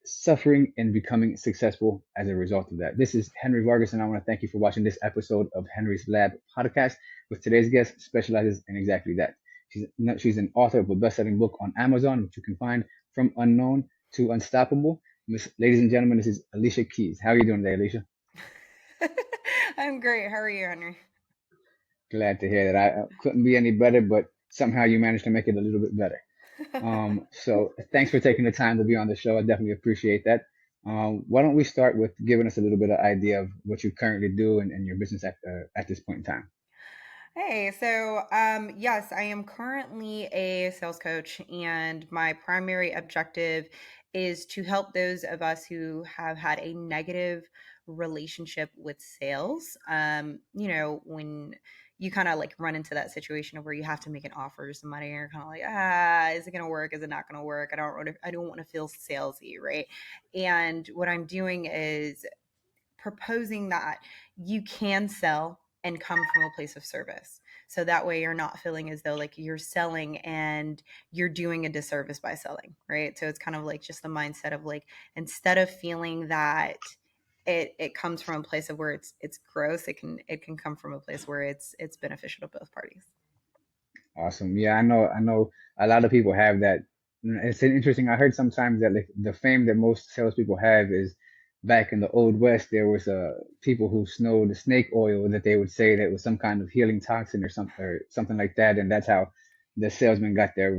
suffering and becoming successful as a result of that. This is Henry Vargas, and I want to thank you for watching this episode of Henry's Lab podcast. With today's guest, specializes in exactly that. She's an author of a best-selling book on Amazon, which you can find from unknown to unstoppable. Ladies and gentlemen, this is Alicia Keys. How are you doing today, Alicia? I'm great. How are you, Henry? Glad to hear that. I couldn't be any better, but somehow you managed to make it a little bit better. So thanks for taking the time to be on the show. I definitely appreciate that. Why don't we start with giving us a little bit of idea of what you currently do and your business at this point in time? Hey, yes, I am currently a sales coach, and my primary objective is to help those of us who have had a negative relationship with sales. When you kind of like run into that situation of where you have to make an offer to somebody, and you're kind of like, is it going to work? Is it not going to work? I don't want to feel salesy, right? And what I'm doing is proposing that you can sell and come from a place of service. So that way you're not feeling as though like you're selling and you're doing a disservice by selling, right? So it's kind of like just the mindset of like instead of feeling that it comes from a place of where it's gross, it can come from a place where it's beneficial to both parties. Awesome. Yeah, I know a lot of people have that. It's interesting. I heard sometimes that like the fame that most salespeople have is back in the old west. There was people who snowed snake oil that they would say that was some kind of healing toxin or something like that, and that's how the salesmen got their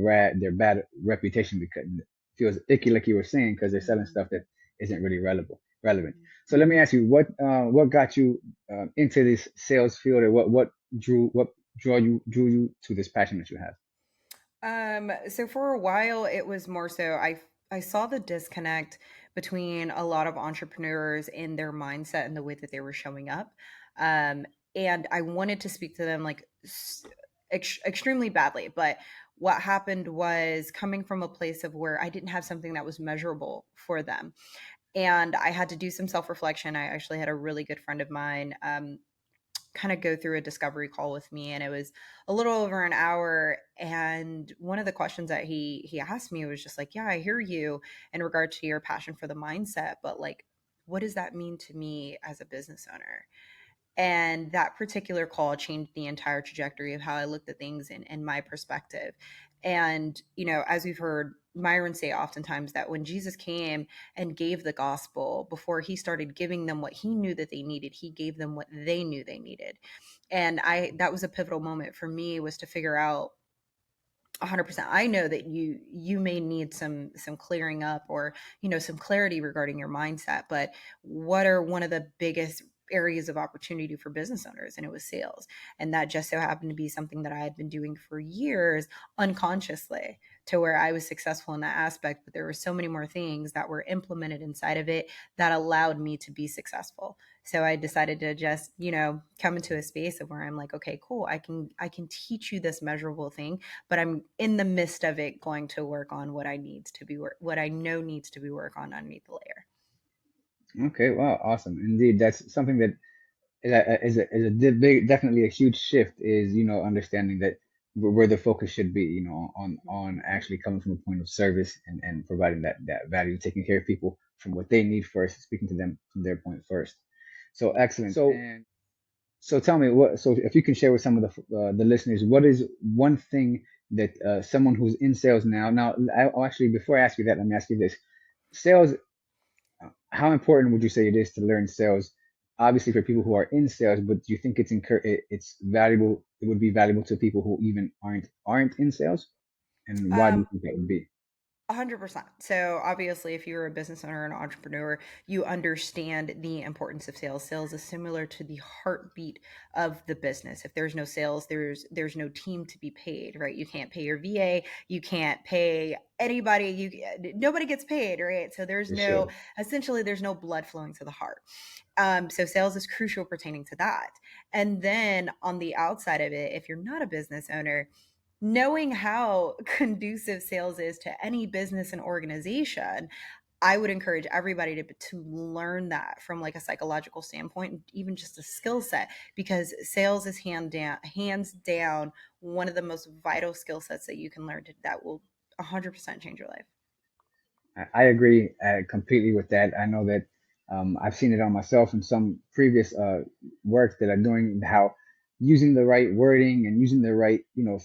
bad reputation because it feels icky, like you were saying, because they're selling Mhm. stuff that isn't really relevant. So let me ask you, what got you into this sales field, or what drew you to this passion that you have? So for a while, it was more so I saw the disconnect between a lot of entrepreneurs in their mindset and the way that they were showing up, um, and I wanted to speak to them like extremely badly. But what happened was coming from a place of where I didn't have something that was measurable for them, and I had to do some self reflection. I actually had a really good friend of mine. Kind of go through a discovery call with me, and it was a little over an hour, and one of the questions that he asked me was just like, yeah, I hear you in regard to your passion for the mindset, but like what does that mean to me as a business owner? And that particular call changed the entire trajectory of how I looked at things and my perspective. And, as we've heard Myron say oftentimes, that when Jesus came and gave the gospel, before he started giving them what he knew that they needed, he gave them what they knew they needed. And that was a pivotal moment for me, was to figure out 100%. I know that you may need some clearing up, or some clarity regarding your mindset, but what are one of the biggest areas of opportunity for business owners? And it was sales. And that just so happened to be something that I had been doing for years unconsciously, to where I was successful in that aspect, but there were so many more things that were implemented inside of it that allowed me to be successful. So I decided to just, come into a space of where I'm like, okay, cool, I can teach you this measurable thing, but I'm in the midst of it going to work on what I know needs to be work on underneath the layer. Okay, wow, awesome. Indeed, that's something that is definitely a huge shift, is, understanding that where the focus should be, on actually coming from a point of service and providing that value, taking care of people from what they need first, speaking to them from their point first. So excellent. So tell me so if you can share with some of the listeners, what is one thing that someone who's in sales now, actually, before I ask you that, let me ask you this. Sales, how important would you say it is to learn sales? Obviously, for people who are in sales, but do you think it's valuable? It would be valuable to people who even aren't in sales, and why do you Um, think that would be? 100%. So obviously, if you're a business owner and entrepreneur, you understand the importance of sales. Sales is similar to the heartbeat of the business. If there's no sales, there's no team to be paid, right? You can't pay your VA, you can't pay anybody, nobody gets paid, right? So For sure. there's no blood flowing to the heart. So sales is crucial pertaining to that. And then on the outside of it, if you're not a business owner, knowing how conducive sales is to any business and organization, I would encourage everybody to learn that from like a psychological standpoint, even just a skill set, because sales is hands down one of the most vital skill sets that you can learn that will 100% change your life. I agree completely with that. I know that I've seen it on myself in some previous work that I'm doing, how using the right wording and using the right,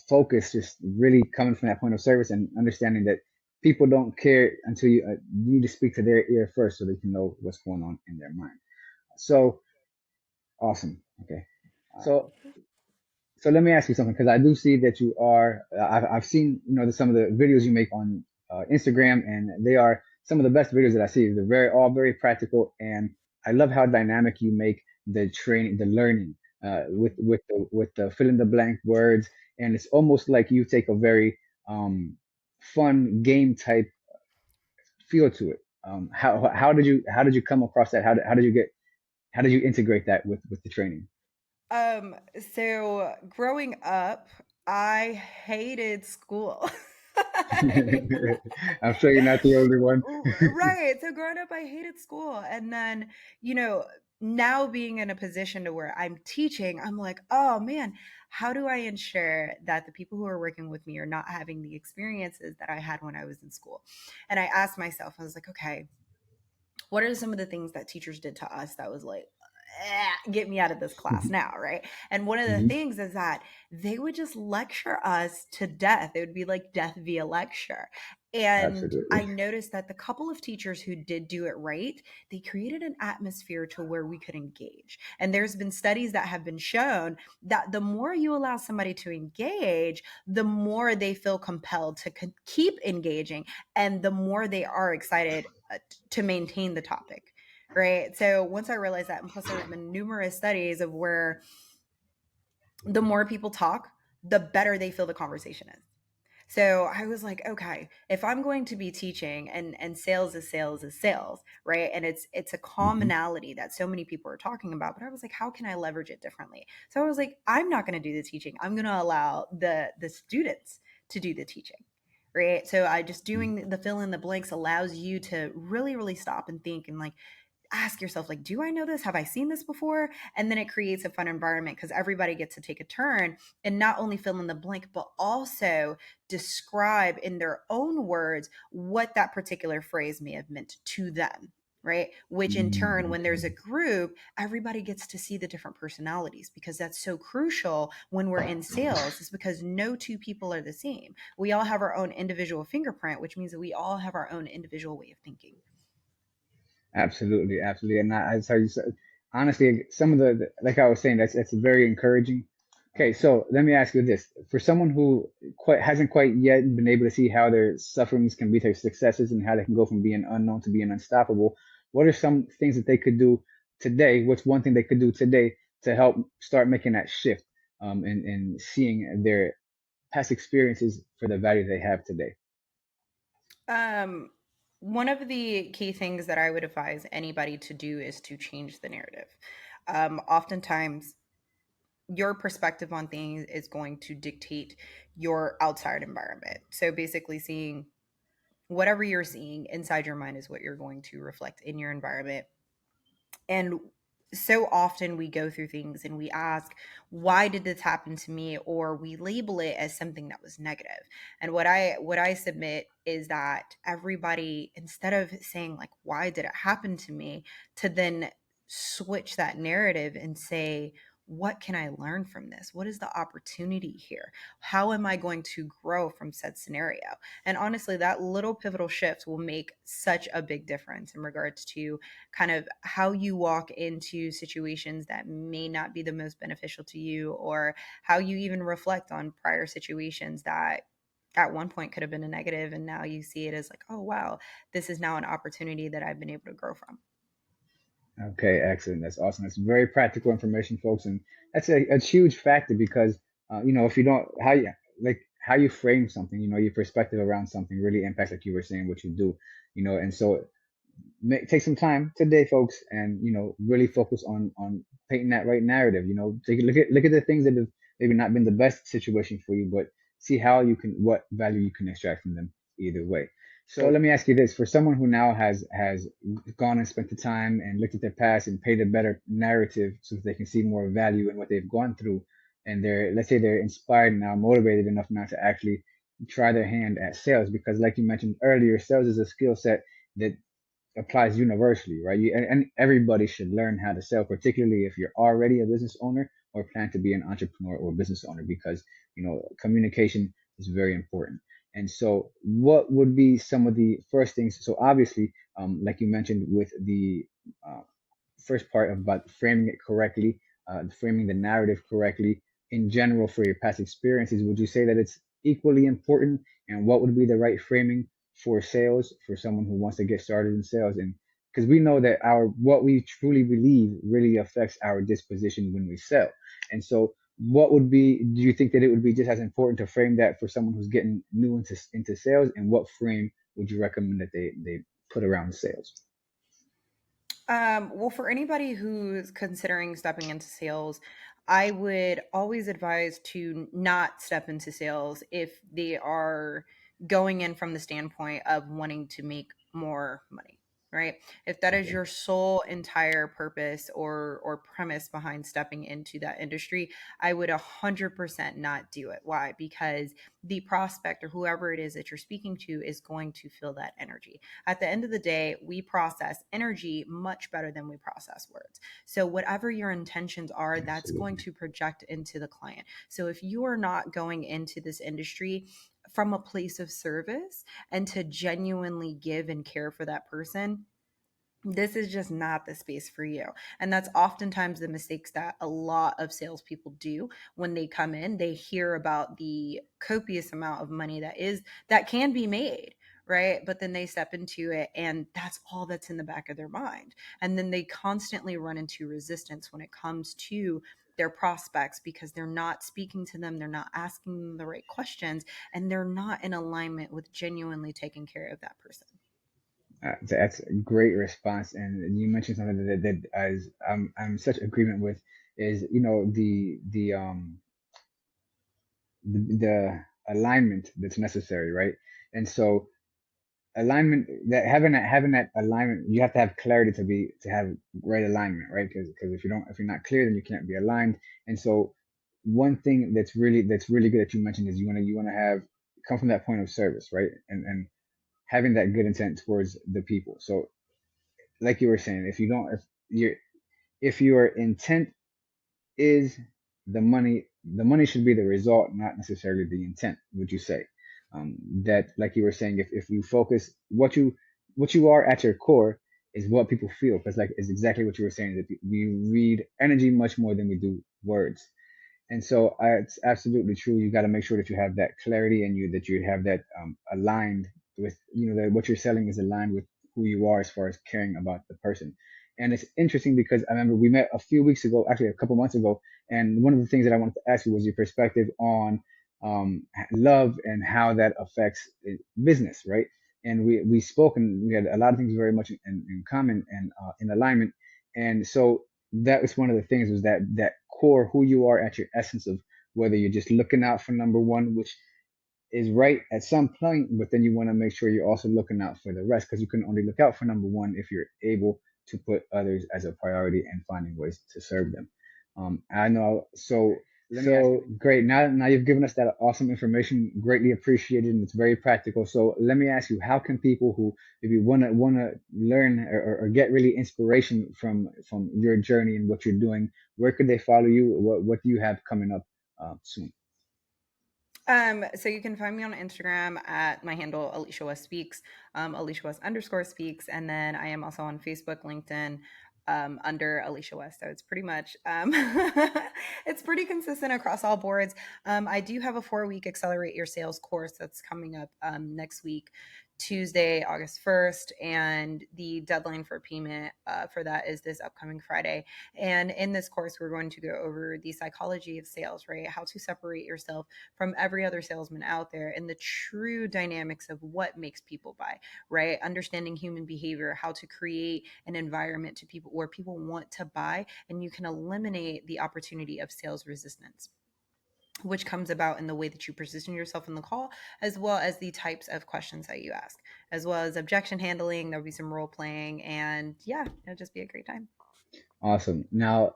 focus, just really coming from that point of service and understanding that people don't care until you need to speak to their ear first so they can know what's going on in their mind. So awesome. Okay. So so let me ask you something because I do see that you are. I've seen some of the videos you make on Instagram, and they are some of the best videos that I see. They're all very practical, and I love how dynamic you make the training, the learning with the fill in the blank words, and it's almost like you take a very fun game type feel to it. How did you come across that? How did you integrate that with the training? Um, so growing up, I hated school. I mean, I'm sure you're not the only one. right. So growing up, I hated school. And then, you know, now being in a position to where I'm teaching, I'm like, oh man, how do I ensure that the people who are working with me are not having the experiences that I had when I was in school? And I asked myself, I was like, okay, what are some of the things that teachers did to us that was like, get me out of this class now, right? And one of the Hmm. things is that they would just lecture us to death. It would be like death via lecture. And I Absolutely. noticed that the couple of teachers who did do it right, they created an atmosphere to where we could engage. And there's been studies that have been shown that the more you allow somebody to engage, the more they feel compelled to keep engaging and the more they are excited to maintain the topic, right? So once I realized that, and plus there have been numerous studies of where the more people talk, the better they feel the conversation is. So I was like, okay, if I'm going to be teaching, and sales is sales, right? And it's a Hmm. commonality that so many people are talking about. But I was like, how can I leverage it differently? So I was like, I'm not going to do the teaching. I'm going to allow the students to do the teaching. Right. So I just doing the fill in the blanks allows you to really, really stop and think and like ask yourself, like, do I know this? Have I seen this before? And then it creates a fun environment because everybody gets to take a turn and not only fill in the blank, but also describe in their own words what that particular phrase may have meant to them. Right. Which in turn, when there's a Okay. group, everybody gets to see the different personalities because that's so crucial when we're in sales, is because no two people are the same. We all have our own individual fingerprint, which means that we all have our own individual way of thinking. Absolutely, absolutely. And I tell you, honestly, some of like I was saying, that's very encouraging. Okay, so let me ask you this: for someone who hasn't quite yet been able to see how their sufferings can be their successes and how they can go from being unknown to being unstoppable, what are some things that they could do today? What's one thing they could do today to help start making that shift, and seeing their past experiences for the value they have today? Um, One of the key things that I would advise anybody to do is to change the narrative. Oftentimes, your perspective on things is going to dictate your outside environment. So basically, seeing whatever you're seeing inside your mind is what you're going to reflect in your environment. And so often we go through things and we ask, why did this happen to me? Or we label it as something that was negative. And what I submit is that everybody, instead of saying like, why did it happen to me, to then switch that narrative and say, what can I learn from this? What is the opportunity here? How am I going to grow from said scenario? And honestly, that little pivotal shift will make such a big difference in regards to kind of how you walk into situations that may not be the most beneficial to you, or how you even reflect on prior situations that at one point could have been a negative and now you see it as like, oh wow, this is now an opportunity that I've been able to grow from. Okay, excellent. That's awesome. That's very practical information, folks, and that's a huge factor because if you don't how you frame something, your perspective around something really impacts, like you were saying, what you do, and so take some time today, folks, and really focus on painting that right narrative. Take a look at the things that have maybe not been the best situation for you, but see how what value you can extract from them either way. So let me ask you this: for someone who now has gone and spent the time and looked at their past and painted a better narrative, so that they can see more value in what they've gone through, and let's say they're inspired now, motivated enough now to actually try their hand at sales, because like you mentioned earlier, sales is a skill set that applies universally, right? And everybody should learn how to sell, particularly if you're already a business owner or plan to be an entrepreneur or business owner, because communication is very important. And so, what would be some of the first things? So obviously, like you mentioned with the uh, first part about framing it correctly, framing the narrative correctly in general for your past experiences, would you say that it's equally important? And what would be the right framing for sales for someone who wants to get started in sales? And because we know that our what we truly believe really affects our disposition when we sell. And so, what would be? Do you think that it would be just as important to frame that for someone who's getting new into sales? And what frame would you recommend that they put around sales? Well, for anybody who's considering stepping into sales, I would always advise to not step into sales if they are going in from the standpoint of wanting to make more money, right? If that is Okay. your sole entire purpose or premise behind stepping into that industry, I would 100% not do it. Why? Because the prospect or whoever it is that you're speaking to is going to feel that energy. At the end of the day, we process energy much better than we process words. So, whatever your intentions are, that's going Absolutely. to project into the client. So, if you are not going into this industry from a place of service and to genuinely give and care for that person, this is just not the space for you. And that's oftentimes the mistakes that a lot of salespeople do when they come in. They hear about the copious amount of money that can be made, right? But then they step into it and that's all that's in the back of their mind. And then they constantly run into resistance when it comes to their prospects because they're not speaking to them, they're not asking them the right questions, and they're not in alignment with genuinely taking care of that person. That's a great response, and you mentioned something that as I'm such agreement with is the alignment that's necessary, right? And so alignment, that having that alignment, you have to have clarity to have right alignment, right? Because if you're not clear, then you can't be aligned. And so one thing that's really good that you mentioned is you want to have come from that point of service, right? And having that good intent towards the people. So like you were saying, if your intent is the money should be the result, not necessarily the intent. Would you say that, like you were saying, if you focus what you are at your core is what people feel, because like is exactly what you were saying, that we read energy much more than we do words. And so it's absolutely true. You got to make sure that you have that clarity and you have that aligned with, that what you're selling is aligned with who you are as far as caring about the person. And it's interesting because I remember we met a few weeks ago, actually a couple months ago, and one of the things that I wanted to ask you was your perspective on love and how that affects business, right? And we spoke and we had a lot of things very much in common and in alignment. And so that was one of the things, was that core, who you are at your essence, of whether you're just looking out for number one, which is right at some point, but then you want to make sure you're also looking out for the rest, because you can only look out for number one if you're able to put others as a priority and finding ways to serve them. I know. So Let me ask you. great. Now you've given us that awesome information. Greatly appreciated, and it's very practical. So let me ask you, how can people who maybe wanna learn or get really inspiration from your journey and what you're doing, where could they follow you? What do you have coming up soon? So you can find me on Instagram at my handle Alisha West Speaks, Alisha West underscore speaks, and then I am also on Facebook, LinkedIn, under Alisha West. So it's pretty much it's pretty consistent across all boards. I do have a 4 week Accelerate Your Sales course that's coming up next week, Tuesday, August 1st, and the deadline for payment for that is this upcoming Friday. And in this course, we're going to go over the psychology of sales, right? How to separate yourself from every other salesman out there and the true dynamics of what makes people buy, right? Understanding human behavior, how to create an environment to people where people want to buy, and you can eliminate the opportunity of sales resistance, which comes about in the way that you position yourself in the call, as well as the types of questions that you ask, as well as objection handling. There'll be some role playing, and yeah, it'll just be a great time. Awesome. Now